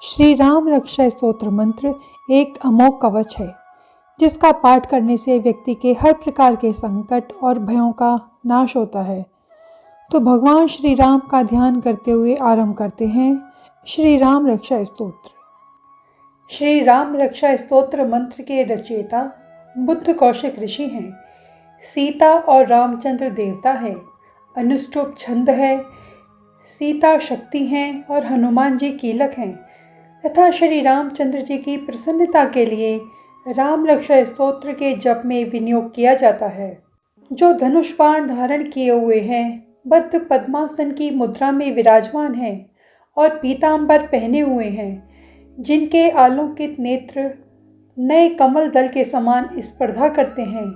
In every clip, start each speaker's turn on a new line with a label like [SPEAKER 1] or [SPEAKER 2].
[SPEAKER 1] श्री राम रक्षा स्तोत्र मंत्र एक अमोघ कवच है जिसका पाठ करने से व्यक्ति के हर प्रकार के संकट और भयों का नाश होता है। तो भगवान श्री राम का ध्यान करते हुए आरंभ करते हैं श्री राम रक्षा स्तोत्र। श्री राम रक्षा स्तोत्र मंत्र के रचयिता बुद्ध कौशिक ऋषि हैं। सीता और रामचंद्र देवता हैं। अनुष्टुप छंद है। सीता शक्ति हैं और हनुमान जी कीलक हैं तथा श्री रामचंद्र जी की प्रसन्नता के लिए राम रक्षा स्तोत्र के जप में विनियोग किया जाता है। जो धनुष बाण धारण किए हुए हैं, बद्ध पद्मासन की मुद्रा में विराजमान हैं और पीतांबर पहने हुए हैं, जिनके आलोकित नेत्र नए कमल दल के समान स्पर्धा करते हैं,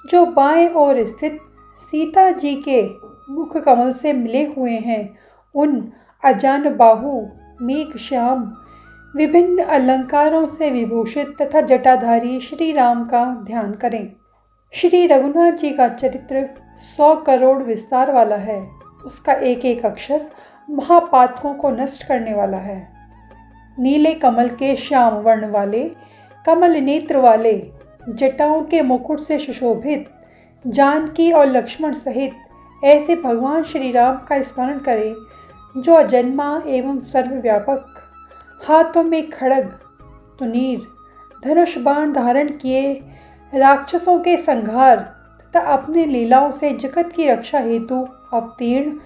[SPEAKER 1] जो बाएं ओर स्थित सीता जी के मुख कमल से मिले हुए हैं, उन अजान बाहु मेघ श्याम विभिन्न अलंकारों से विभूषित तथा जटाधारी श्री राम का ध्यान करें। श्री रघुनाथ जी का चरित्र 100 करोड़ विस्तार वाला है। उसका एक एक अक्षर महापातकों को नष्ट करने वाला है। नीले कमल के श्याम वर्ण वाले, कमल नेत्र वाले, जटाओं के मुकुट से सुशोभित जानकी और लक्ष्मण सहित ऐसे भगवान श्री राम का स्मरण करें जो अजन्मा एवं सर्वव्यापक, हाथों में खड्ग तुनीर धनुष बाण धारण किए राक्षसों के संहार तथा अपनी लीलाओं से जगत की रक्षा हेतु अवतीर्ण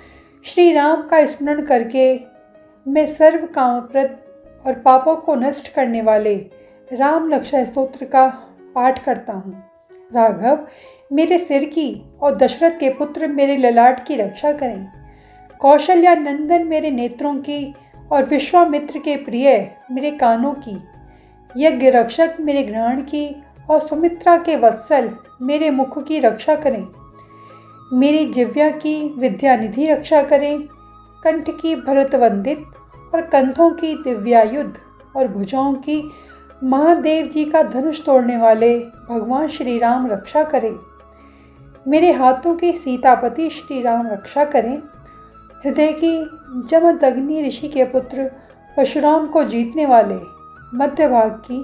[SPEAKER 1] श्री राम का स्मरण करके मैं सर्व कामप्रद और पापों को नष्ट करने वाले राम रक्षा स्तोत्र का पाठ करता हूँ। राघव मेरे सिर की और दशरथ के पुत्र मेरे ललाट की रक्षा करें। कौशल्या नंदन मेरे नेत्रों की और विश्वामित्र के प्रिय मेरे कानों की, यज्ञ रक्षक मेरे घ्राण की और सुमित्रा के वत्सल मेरे मुख की रक्षा करें। मेरी जिह्वा की विद्यानिधि रक्षा करें। कंठ की भरतवंदित और कंधों की दिव्यायुध और भुजाओं की महादेव जी का धनुष तोड़ने वाले भगवान श्री राम रक्षा करें। मेरे हाथों के सीतापति श्री राम रक्षा करें। हृदय की जमदग्नि ऋषि के पुत्र परशुराम को जीतने वाले मध्य भाग की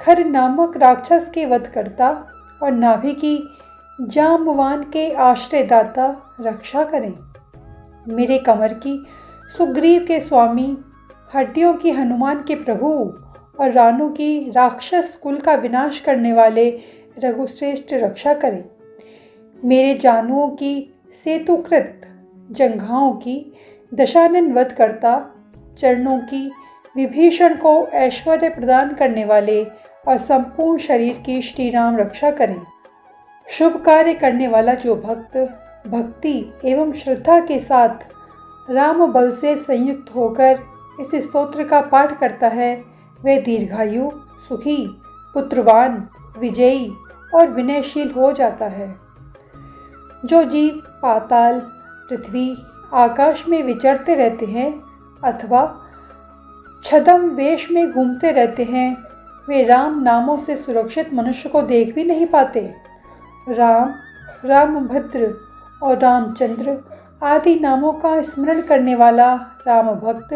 [SPEAKER 1] खर नामक राक्षस के वध करता और नाभि की जाम्बवान के आश्रयदाता रक्षा करें। मेरे कमर की सुग्रीव के स्वामी, हड्डियों की हनुमान के प्रभु और रानों की राक्षस कुल का विनाश करने वाले रघुश्रेष्ठ रक्षा करें। मेरे जानुओं की सेतुकृत, जंघाओं की दशानन वध करता, चरणों की विभीषण को ऐश्वर्य प्रदान करने वाले और संपूर्ण शरीर की श्री राम रक्षा करें। शुभ कार्य करने वाला जो भक्त भक्ति एवं श्रद्धा के साथ राम बल से संयुक्त होकर इस स्तोत्र का पाठ करता है, वह दीर्घायु, सुखी, पुत्रवान, विजयी और विनयशील हो जाता है। जो जीव पाताल, पृथ्वी, आकाश में विचरते रहते हैं अथवा छद्म वेश में घूमते रहते हैं, वे राम नामों से सुरक्षित मनुष्य को देख भी नहीं पाते। राम, रामभद्र और रामचंद्र आदि नामों का स्मरण करने वाला राम भक्त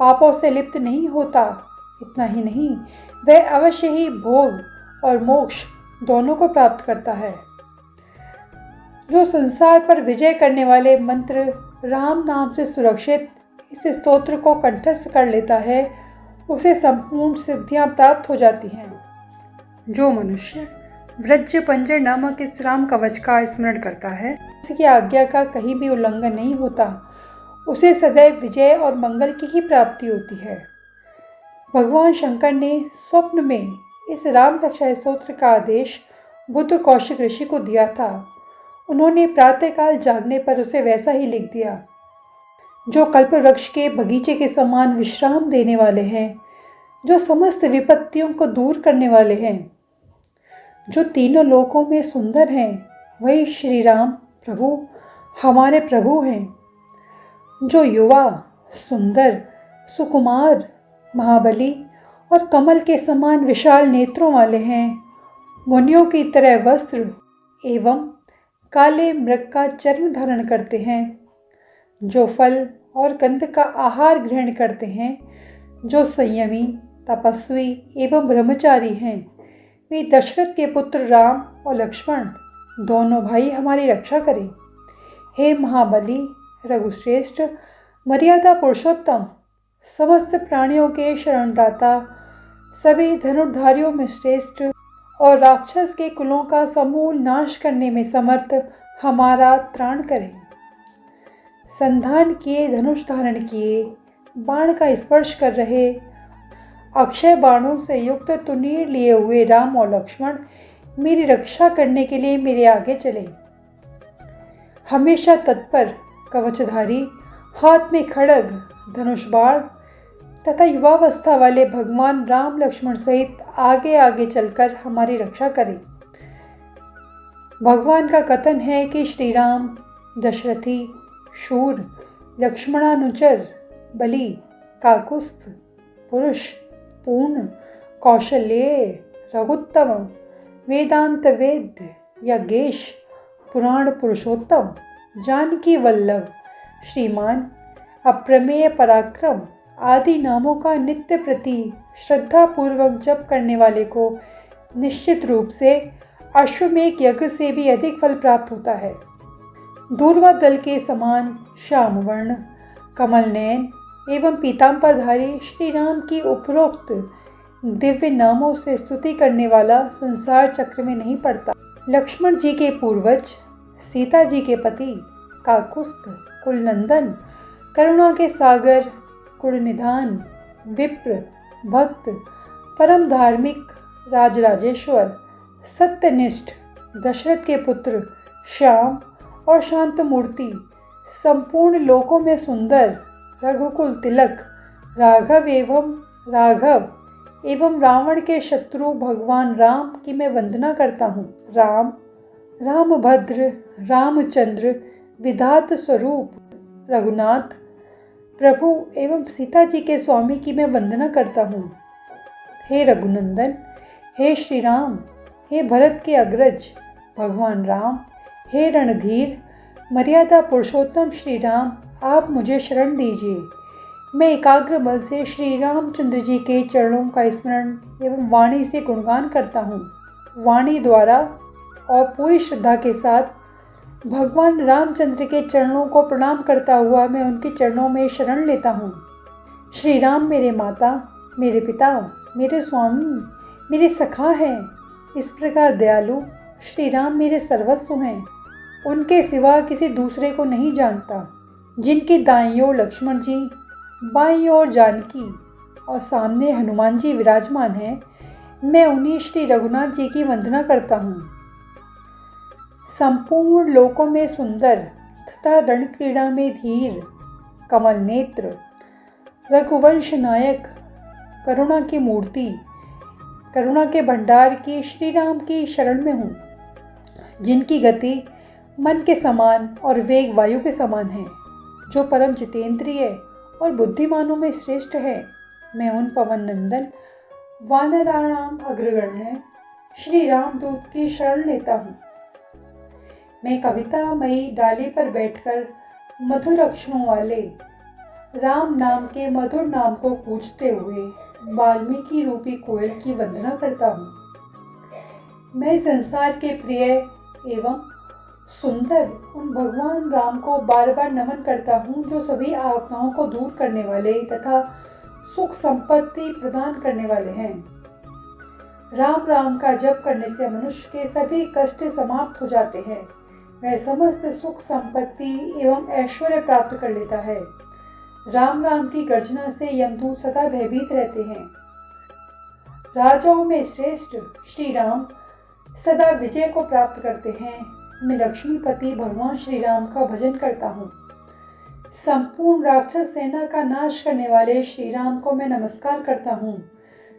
[SPEAKER 1] पापों से लिप्त नहीं होता। इतना ही नहीं, वह अवश्य ही भोग और मोक्ष दोनों को प्राप्त करता है। जो संसार पर विजय करने वाले मंत्र राम नाम से सुरक्षित इस स्तोत्र को कंठस्थ कर लेता है, उसे संपूर्ण सिद्धियां प्राप्त हो जाती हैं। जो मनुष्य व्रज पंजर नामक इस राम कवच का स्मरण करता है, इसकी आज्ञा का कहीं भी उल्लंघन नहीं होता, उसे सदैव विजय और मंगल की ही प्राप्ति होती है। भगवान शंकर ने स्वप्न में इस राम रक्षा स्तोत्र का आदेश बुद्ध कौशिक ऋषि को दिया था। उन्होंने प्रातःकाल जागने पर उसे वैसा ही लिख दिया। जो कल्प वृक्ष के बगीचे के समान विश्राम देने वाले हैं, जो समस्त विपत्तियों को दूर करने वाले हैं, जो तीनों लोकों में सुंदर हैं, वही श्री राम प्रभु हमारे प्रभु हैं। जो युवा, सुंदर, सुकुमार, महाबली और कमल के समान विशाल नेत्रों वाले हैं, मुनियों की तरह वस्त्र एवं काले मृग का चर्म धारण करते हैं, जो फल और कंद का आहार ग्रहण करते हैं, जो संयमी, तपस्वी एवं ब्रह्मचारी हैं, वे दशरथ के पुत्र राम और लक्ष्मण दोनों भाई हमारी रक्षा करें। हे महाबली, रघुश्रेष्ठ, मर्यादा पुरुषोत्तम, समस्त प्राणियों के शरणदाता, सभी धनुर्धारियों में श्रेष्ठ और राक्षस के कुलों का समूल नाश करने में समर्थ हमारा त्राण करें। संधान किए, धनुष धारण किए, बाण का स्पर्श कर रहे, अक्षय बाणों से युक्त तुनीर लिए हुए राम और लक्ष्मण मेरी रक्षा करने के लिए मेरे आगे चले। हमेशा तत्पर, कवचधारी, हाथ में खड्ग, धनुष बाण तथा युवावस्था वाले भगवान राम लक्ष्मण सहित आगे आगे चलकर हमारी रक्षा करें। भगवान का कथन है कि श्री राम दशरथी, शूर, लक्ष्मणानुचर, बलि, काकुस्थ, पुरुष, पूर्ण, कौशल्य, रघुत्तम, वेदांत वेद्य, यज्ञेश, पुराण पुरुषोत्तम, जानकी वल्लभ, श्रीमान, अप्रमेय पराक्रम आदि नामों का नित्य प्रति श्रद्धा पूर्वक जप करने वाले को निश्चित रूप से अश्वमेध यज्ञ से भी अधिक फल प्राप्त होता है। दूर्वा दल के समान श्याम वर्ण, कमल नयन एवं पीतांबरधारी श्री राम की उपरोक्त दिव्य नामों से स्तुति करने वाला संसार चक्र में नहीं पड़ता। लक्ष्मण जी के पूर्वज, सीता जी के पति, काकुस्थ, कुलनंदन, करुणा के सागर, कुलनिधान, विप्र, भक्त, परम धार्मिक, राजराजेश्वर, सत्यनिष्ठ, दशरथ के पुत्र, श्याम और शांत मूर्ति, संपूर्ण लोकों में सुंदर, रघुकुल तिलक, राघव एवं रावण के शत्रु भगवान राम की मैं वंदना करता हूँ। राम, रामभद्र, रामचंद्र, विधात स्वरूप, रघुनाथ, प्रभु एवं सीता जी के स्वामी की मैं वंदना करता हूँ। हे रघुनंदन, हे श्री राम, हे भरत के अग्रज भगवान राम, हे रणधीर, मर्यादा पुरुषोत्तम श्री राम, आप मुझे शरण दीजिए। मैं एकाग्र बल से श्री रामचंद्र जी के चरणों का स्मरण एवं वाणी से गुणगान करता हूँ। वाणी द्वारा और पूरी श्रद्धा के साथ भगवान रामचंद्र के चरणों को प्रणाम करता हुआ मैं उनके चरणों में शरण लेता हूँ। श्री राम मेरे माता, मेरे पिता, मेरे स्वामी, मेरे सखा हैं। इस प्रकार दयालु श्री राम मेरे सर्वस्व हैं। उनके सिवा किसी दूसरे को नहीं जानता। जिनकी दाईं ओर लक्ष्मण जी, बाईं ओर जानकी और सामने हनुमान जी विराजमान हैं, मैं उन्हीं श्री रघुनाथ जी की वंदना करता हूँ। संपूर्ण लोकों में सुंदर तथा रण क्रीड़ा में धीर, कमल नेत्र, रघुवंश नायक, करुणा की मूर्ति, करुणा के भंडार की श्री राम की शरण में हूँ। जिनकी गति मन के समान और वेग वायु के समान है, जो परम जितेंद्रिय और बुद्धिमानों में श्रेष्ठ है, मैं उन पवन नंदन वानराणाम अग्रगण्य श्री रामदूत की शरण लेता हूँ। मैं कवितामयी डाली पर बैठकर मधुर अक्षरों वाले राम नाम के मधुर नाम को पूजते हुए वाल्मीकि रूपी कोयल की वंदना करता हूँ। मैं संसार के प्रिय एवं सुंदर उन भगवान राम को बार बार नमन करता हूँ, जो सभी आपदाओं को दूर करने वाले तथा सुख संपत्ति प्रदान करने वाले हैं। राम राम का जप करने से मनुष्य के सभी कष्ट समाप्त हो जाते हैं। वह समस्त सुख संपत्ति एवं ऐश्वर्य प्राप्त कर लेता है। राम राम की गर्जना से यमदूत सदा भयभीत रहते हैं। राजाओं में श्रेष्ठ श्री राम सदा विजय को प्राप्त करते हैं। मैं लक्ष्मीपति भगवान श्री राम का भजन करता हूँ। संपूर्ण राक्षस सेना का नाश करने वाले श्री राम को मैं नमस्कार करता हूँ।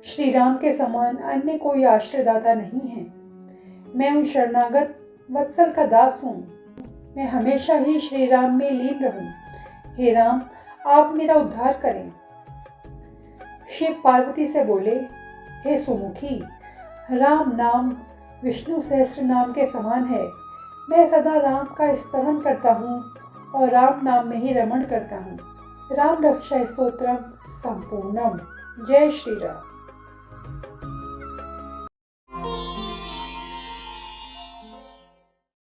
[SPEAKER 1] श्री राम के समान अन्य कोई आश्रयदाता नहीं है। मैं उन शरणागत वत्सल का दास हूँ। मैं हमेशा ही श्री राम में लीन रहूं। हे राम, आप मेरा उद्धार करें। शिव पार्वती से बोले, हे सुमुखी, राम नाम विष्णु सहस्त्र नाम के समान है। मैं सदा राम का स्तवन करता हूँ और राम नाम में ही रमण करता हूँ। राम रक्षा स्तोत्रम संपूर्णम। जय श्री राम।